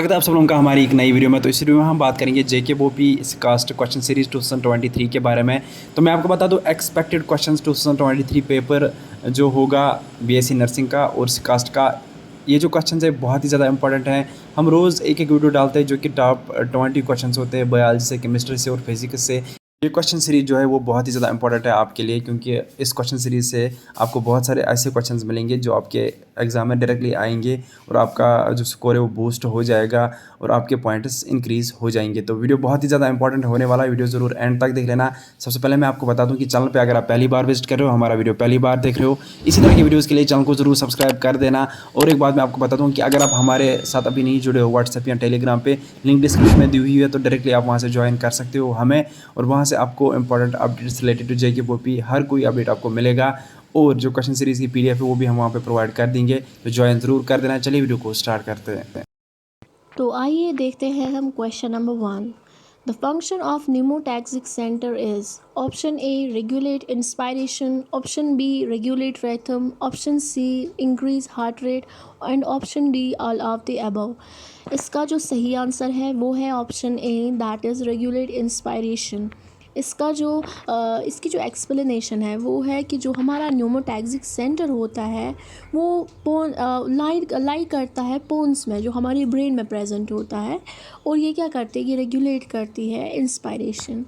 स्वागत है आप सब लोगों का हमारी एक नई वीडियो में। तो इस वीडियो में हम बात करेंगे जेके बोपी कास्ट क्वेश्चन सीरीज 2023 के बारे में। तो मैं आपको बता दूं एक्सपेक्टेड क्वेश्चंस 2023 पेपर जो होगा बीएससी नर्सिंग का और कास्ट का, ये जो क्वेश्चंस है बहुत ही ज़्यादा इंपॉर्टेंट हैं। हम रोज़ एक एक वीडियो डालते हैं जो कि टॉप 20 क्वेश्चंस होते हैं बायोलॉजी से, केमिस्ट्री से और फिजिक्स से। ये क्वेश्चन सीरीज जो है वो बहुत ही ज़्यादा इंपॉर्टेंट है आपके लिए, क्योंकि इस क्वेश्चन सीरीज से आपको बहुत सारे ऐसे क्वेश्चंस मिलेंगे जो आपके एग्ज़ाम में डायरेक्टली आएंगे और आपका जो स्कोर है वो बूस्ट हो जाएगा और आपके पॉइंट्स इंक्रीज़ हो जाएंगे। तो वीडियो बहुत ही ज़्यादा इंपॉर्टेंट होने वाला है, वीडियो ज़रूर एंड तक देख लेना। सबसे पहले मैं आपको बता दूं कि चैनल पे अगर आप पहली बार विजिट कर रहे हो, हमारा वीडियो पहली बार देख रहे हो, इसी तरह की वीडियोज़ के लिए चैनल को ज़रूर सब्सक्राइब कर देना। और एक बात मैं आपको बता दूँ कि अगर आप हमारे साथ अभी नहीं जुड़े हो व्हाट्सएप या टेलीग्राम पे, लिंक डिस्क्रिप्शन में दी हुई है, तो डायरेक्टली आप वहाँ से ज्वाइन कर सकते हो हमें, और वहाँ से आपको important updates related to JK BOPEE हर कोई अपडेट आपको मिलेगा। और जो क्वेश्चन सीरीज़ की पीडीएफ है वो भी हम वहाँ पे प्रोवाइड कर देंगे, तो ज्वाइन ज़रूर कर देना। चलिए वीडियो को स्टार्ट करते हैं। तो आइए देखते हैं हम question number 1। The function of pneumotaxic centre is option A regulate inspiration, option B regulate rhythm, option C increase heart rate and option D all of the above. इसका जो सही आंसर है वो है option A, that is regulate inspiration. इसका जो इसकी जो एक्सप्लेनेशन है वो है कि जो हमारा न्यूमोटैक्सिक सेंटर होता है वो लाई करता है पोन्स में, जो हमारी ब्रेन में प्रेजेंट होता है, और ये क्या करती है, ये रेगुलेट करती है inspiration.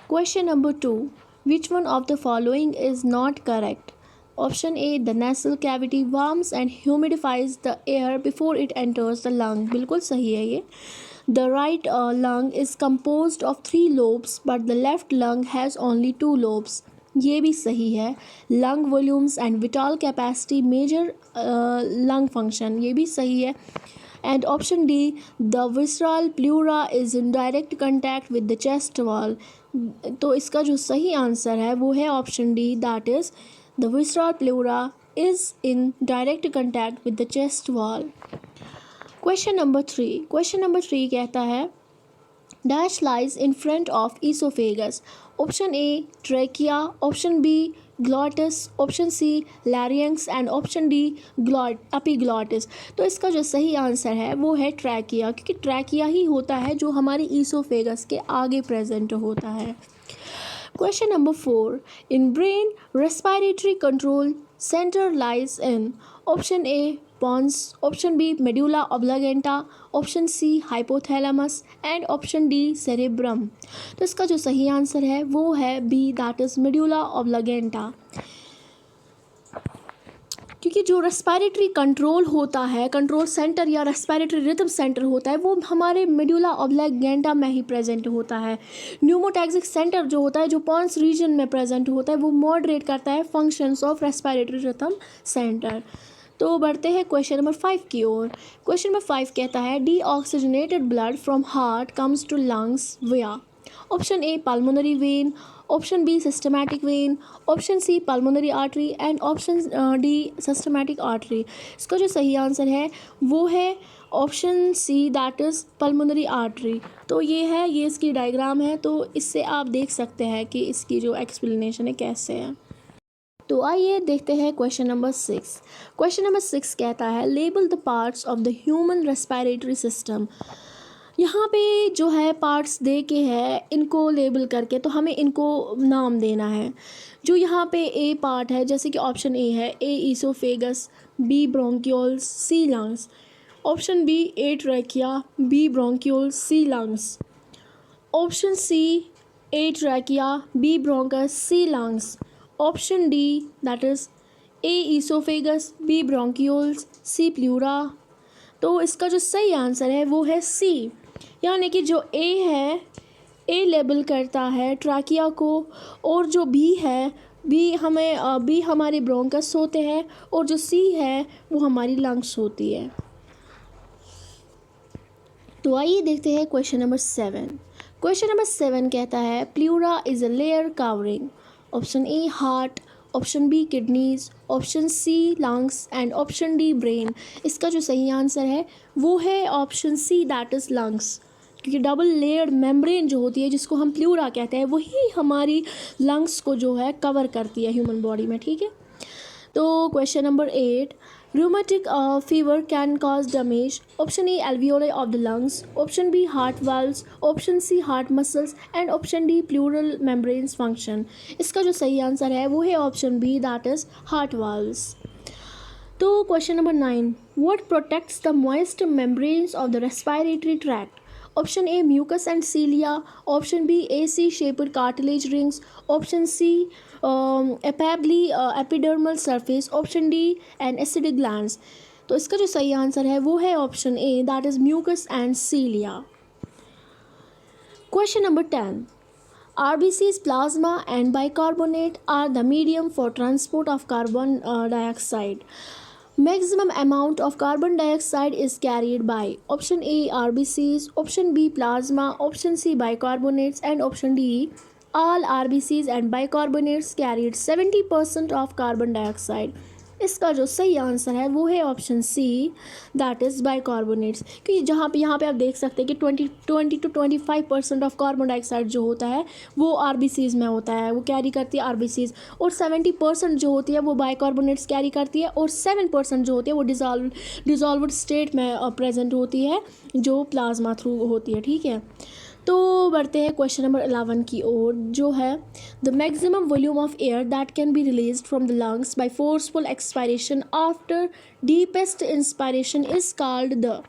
Question number 2, which one of the following is not correct? Option A, the nasal cavity warms and humidifies the air before it enters the lung. बिल्कुल सही है ये। The right lung is composed of 3 lobes but the left lung has only 2 lobes. ये भी सही है। Lung volumes and vital capacity measure lung function, ये भी सही है। And option D, the visceral pleura is in direct contact with the chest wall. तो इसका जो सही आंसर है वो है option D, that is the visceral pleura is in direct contact with the chest wall. Question number 3 कहता है dash lies in front of oesophagus. Option A trachea, option B glottis, option C larynx and option D epiglottis. तो इसका जो सही answer है वो है trachea, क्योंकि ट्रैकिया ही होता है जो हमारी ईसोफेगस के आगे प्रेजेंट होता है। Question number 4, in brain respiratory control centre lies in option A pons, option B medulla oblongata, option C hypothalamus and option D cerebrum. तो इसका जो सही आंसर है वो है B, that is medulla oblongata. क्योंकि जो रेस्पिरेटरी कंट्रोल होता है, कंट्रोल सेंटर या रेस्पिरेटरी रिदम सेंटर होता है, वो हमारे मेडुला ऑब्लागेंटा में ही प्रेजेंट होता है। न्यूमोटैक्सिक सेंटर जो होता है, जो पॉन्स रीजन में प्रेजेंट होता है, वो मॉडरेट करता है functions of respiratory rhythm centre. तो बढ़ते हैं क्वेश्चन नंबर 5 की ओर। क्वेश्चन नंबर 5 कहता है deoxygenated blood from heart comes to lungs via. Option A pulmonary vein, option B systematic vein, option C pulmonary artery and option D systematic artery. इसका जो सही answer है वो है option C, that is pulmonary artery. तो ये इसकी diagram है, तो इससे आप देख सकते हैं कि इसकी जो एक्सप्लेनेशन है कैसे है। तो आइए देखते हैं क्वेश्चन नंबर 6। क्वेश्चन नंबर 6 कहता है label the parts of the human respiratory system. यहाँ पे जो है पार्ट्स दे के है, इनको लेबल करके तो हमें इनको नाम देना है। जो यहाँ पे ए पार्ट है, जैसे कि ऑप्शन ए है, A oesophagus, B bronchioles, C lungs. Option B A trachea, B bronchioles, C lungs. Option C A trachea, B bronchus, C lungs. Option D, that is A oesophagus, B bronchioles, C pleura. तो इसका जो सही answer है वो है सी, यानी कि जो ए है, ए लेबल करता है ट्रैकिया को, और जो बी है, बी हमारे ब्रोंकस होते हैं, और जो सी है वो हमारी लंग्स होती है। तो आइए देखते हैं क्वेश्चन नंबर 7। क्वेश्चन नंबर 7 कहता है pleura is a layer covering option A heart, option B kidneys, option C lungs and option D brain. इसका जो सही आंसर है वो है option C, that is lungs, क्योंकि डबल लेयर्ड मेम्ब्रेन जो होती है, जिसको हम प्लूरा कहते हैं, वही हमारी लंग्स को जो है कवर करती है ह्यूमन बॉडी में। ठीक है। तो question number 8, Rheumatic fever can cause damage. Option A, alveoli of the lungs. Option B, heart valves. Option C, heart muscles. And option D, pleural membranes function. इसका जो सही आंसर है वो है option B, that is heart valves. तो question number 9, what protects the moist membranes of the respiratory tract? Option A, mucus and cilia. Option B, AC-shaped cartilage rings. Option C, epidermal surface. Option D, and acidic glands. तो इसका जो सही answer है वो है option A, that is mucus and cilia. Question number 10. RBC's plasma and bicarbonate are the medium for transport of carbon dioxide. Maximum amount of carbon dioxide is carried by option A, RBCs, option B, plasma, option C, bicarbonates, and option D, all RBCs and bicarbonates carried 70% of carbon dioxide. इसका जो सही answer है वो है option C, that is bicarbonates. क्योंकि जहाँ पे यहाँ पे आप देख सकते हैं कि 20 to 25% ऑफ कार्बन डाइऑक्साइड जो होता है वो आरबीसीज़ में होता है, वो कैरी करती है आरबीसीज़, और 70% जो होती है वो बाइकार्बोनेट्स कैरी करती है, और 7% जो होती है वो डिजॉल्व्ड स्टेट में प्रेजेंट होती है जो प्लाज्मा थ्रू होती है. ठीक है, तो बढ़ते हैं क्वेश्चन नंबर 11 की ओर, जो है the maximum volume of air that can be released from the lungs by forceful expiration after deepest inspiration is called the.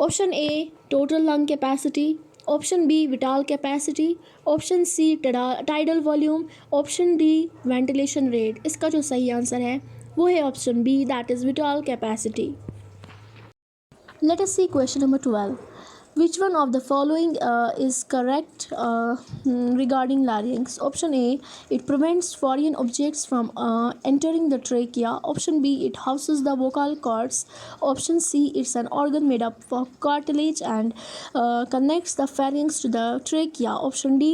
Option A, total lung capacity. Option B, vital capacity. Option C, tidal volume. Option D, ventilation rate. इसका जो सही answer है वो है option B, that is vital capacity. Let us see question number 12. Which one of the following is correct regarding larynx? Option A, it prevents foreign objects from entering the trachea. Option B, it houses the vocal cords. Option C, it's an organ made up of cartilage and connects the pharynx to the trachea. Option D,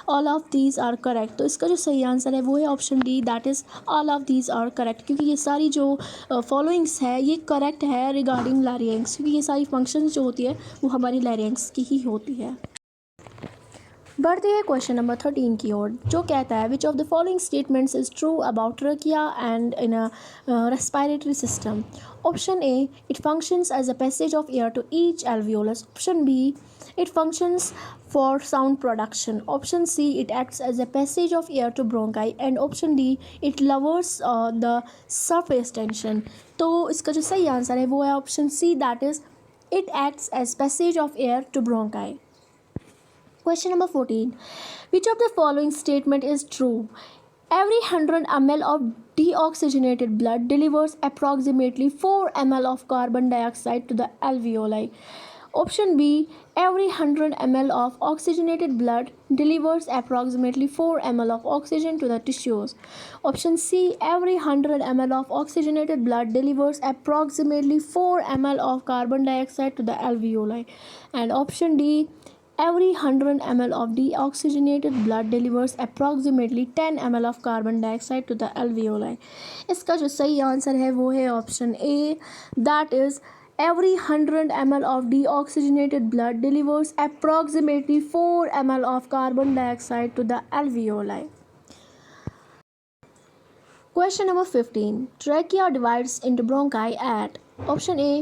all of these are correct. तो इसका जो सही answer है वो है option D, that is all of these are correct. क्योंकि ये सारी जो फॉलोइंग्स है ये करेक्ट है रिगार्डिंग लारिंग्स, क्योंकि ये सारी फंक्शंस जो होती है वो हमारी लारिंग्स की ही होती है. बढ़ते हैं क्वेश्चन नंबर 13 की ओर, जो कहता है which of the following statements is true about trachea and in a respiratory system. Option A, it functions as a passage of air to each alveolus. Option B, it functions for sound production. Option C, it acts as a passage of air to bronchi. And option D, it lowers the surface tension. तो इसका जो सही answer है वो है option C, that is it acts as passage of air to bronchi. Question number 14. Which of the following statement is true? Every 100 ml of deoxygenated blood delivers approximately 4 ml of carbon dioxide to the alveoli. Option B, every 100 ml of oxygenated blood delivers approximately 4 ml of oxygen to the tissues. Option C, every 100 ml of oxygenated blood delivers approximately 4 ml of carbon dioxide to the alveoli. And option D, every 100 ml of deoxygenated blood delivers approximately 10 ml of carbon dioxide to the alveoli. इसका जो सही answer है वो है option A, that is every 100 ml of deoxygenated blood delivers approximately 4 ml of carbon dioxide to the alveoli. Question number 15. Trachea divides into bronchi at option A,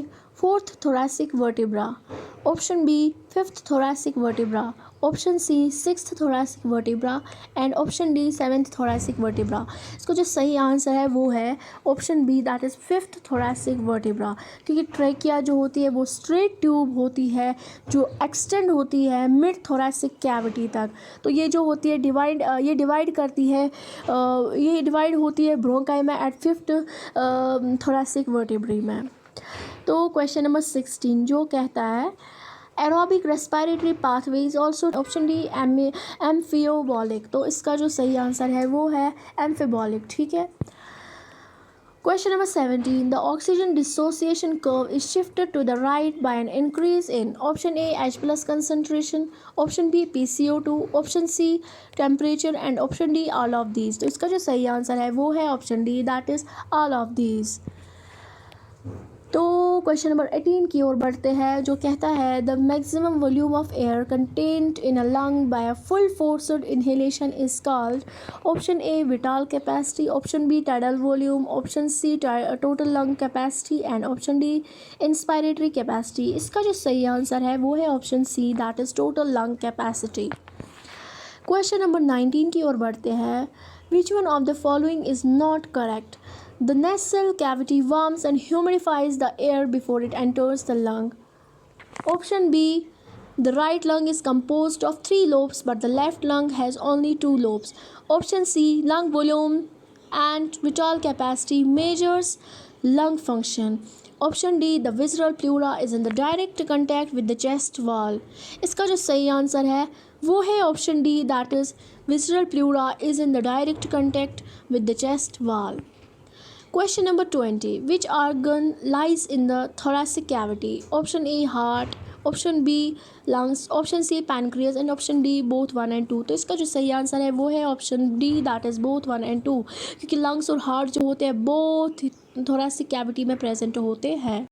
4th thoracic vertebra. Option B, 5th thoracic vertebra. Option C, 6th thoracic vertebra. And option D, 7th thoracic vertebra. इसको जो सही answer है वो है option B, that is 5th thoracic vertebra. क्योंकि trachea जो होती है वो स्ट्रेट ट्यूब होती है जो एक्सटेंड होती है मिड थोरेसिक कैविटी तक. तो ये जो होती है ये डिवाइड करती है, ये डिवाइड होती है ब्रोंकाई में एट 5th thoracic vertebrae में. तो क्वेश्चन नंबर 16 जो कहता है aerobic respiratory pathway is also option D amphibolic. तो इसका जो सही आंसर है वो है एम्फिबॉलिक. ठीक है, question number 17. The oxygen dissociation curve is shifted to the right by an increase in option A H+ concentration, option B PCO2, option C temperature, and option D all of these. तो इसका जो सही answer है वो है option D, that is all of these. तो question number 18 की ओर बढ़ते हैं, जो कहता है the maximum volume of air content in a lung by a full forced inhalation is called. Option A vital capacity, option B tidal volume, option C total lung capacity and option D inspiratory capacity. इसका जो सही answer है वो है option C, that is total lung capacity. Question number 19 की ओर बढ़ते हैं, which one of the following is not correct. The nasal cavity warms and humidifies the air before it enters the lung. Option B, the right lung is composed of 3 lobes but the left lung has only 2 lobes. Option C, lung volume and vital capacity measures lung function. Option D, the visceral pleura is in the direct contact with the chest wall. इसका जो सही answer है वो है option D, that is visceral pleura is in the direct contact with the chest wall. Question number 20. Which organ lies in the thoracic cavity? Option A heart, option B lungs, option C pancreas and option D both 1 and 2. तो इसका जो सही answer है वो है option D, that is both 1 and 2, क्योंकि lungs और heart जो होते हैं बोथ thoracic cavity में प्रेजेंट होते हैं।